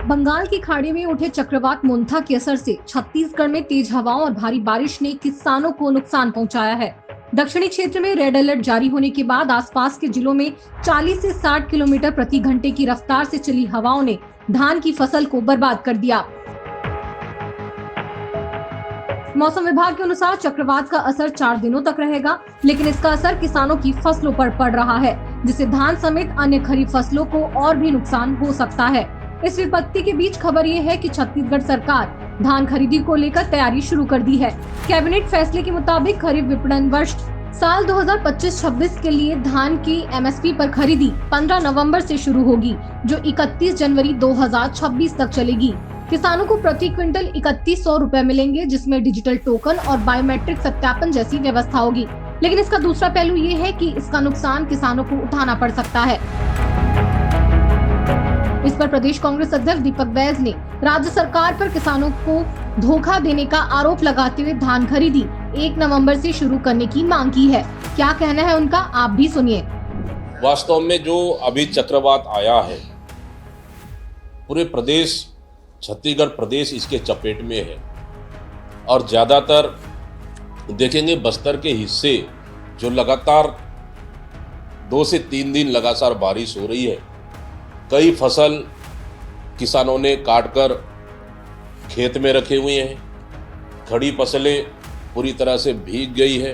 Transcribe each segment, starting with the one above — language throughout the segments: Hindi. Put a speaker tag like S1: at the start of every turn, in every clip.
S1: बंगाल की खाड़ी में उठे चक्रवात मोन्था के असर से छत्तीसगढ़ में तेज हवाओं और भारी बारिश ने किसानों को नुकसान पहुंचाया है। दक्षिणी क्षेत्र में रेड अलर्ट जारी होने के बाद आसपास के जिलों में 40 से 60 किलोमीटर प्रति घंटे की रफ्तार से चली हवाओं ने धान की फसल को बर्बाद कर दिया। मौसम विभाग के अनुसार चक्रवात का असर 4 दिनों तक रहेगा, लेकिन इसका असर किसानों की फसलों पर पड़ रहा है, जिससे धान समेत अन्य खरीफ फसलों को और भी नुकसान हो सकता है। इस विपत्ति के बीच खबर ये है कि छत्तीसगढ़ सरकार धान खरीदी को लेकर तैयारी शुरू कर दी है। कैबिनेट फैसले के मुताबिक खरीफ विपणन वर्ष साल 2025-26 के लिए धान की एमएसपी पर खरीदी 15 नवंबर से शुरू होगी, जो 31 जनवरी 2026 तक चलेगी। किसानों को प्रति क्विंटल 3100 रुपए मिलेंगे, जिसमें डिजिटल टोकन और बायोमेट्रिक सत्यापन जैसी व्यवस्था होगी। लेकिन इसका दूसरा पहलू ये है कि इसका नुकसान किसानों को उठाना पड़ सकता है। इस पर प्रदेश कांग्रेस अध्यक्ष दीपक बैज ने राज्य सरकार पर किसानों को धोखा देने का आरोप लगाते हुए धान खरीदी 1 नवंबर से शुरू करने की मांग की है। क्या कहना है उनका, आप भी सुनिए।
S2: वास्तव में जो अभी चक्रवात आया है, पूरे प्रदेश छत्तीसगढ़ प्रदेश इसके चपेट में है और ज़्यादातर देखेंगे बस्तर के हिस्से जो लगातार 2 से 3 दिन लगातार बारिश हो रही है। कई फसल किसानों ने काटकर खेत में रखे हुए हैं, खड़ी फसलें पूरी तरह से भीग गई है।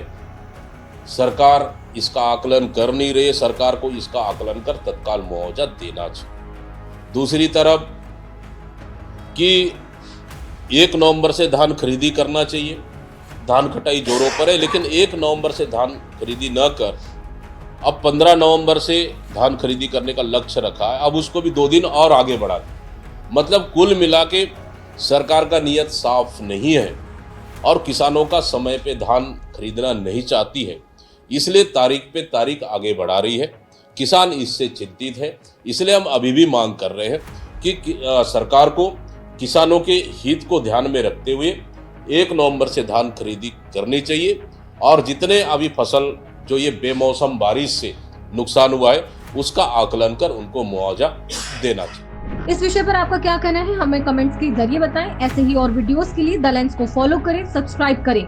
S2: सरकार इसका आकलन कर नहीं रही है, सरकार को इसका आकलन कर तत्काल मुआवजा देना चाहिए। दूसरी तरफ कि 1 नवंबर से धान खरीदी करना चाहिए, धान कटाई जोरों पर है, लेकिन 1 नवंबर से धान खरीदी न कर अब 15 नवंबर से धान खरीदी करने का लक्ष्य रखा है। अब उसको भी 2 दिन और आगे बढ़ा दिया। मतलब कुल मिला के सरकार का नियत साफ नहीं है और किसानों का समय पे धान खरीदना नहीं चाहती है, इसलिए तारीख पे तारीख आगे बढ़ा रही है। किसान इससे चिंतित है, इसलिए हम अभी भी मांग कर रहे हैं कि सरकार को किसानों के हित को ध्यान में रखते हुए 1 नवंबर से धान खरीदी करनी चाहिए और जितने अभी फसल जो ये बेमौसम बारिश से नुकसान हुआ है उसका आकलन कर उनको मुआवजा देना चाहिए।
S1: इस विषय पर आपका क्या कहना है, हमें कमेंट्स के जरिए बताएं। ऐसे ही और वीडियोस के लिए द लेंस को फॉलो करें, सब्सक्राइब करें।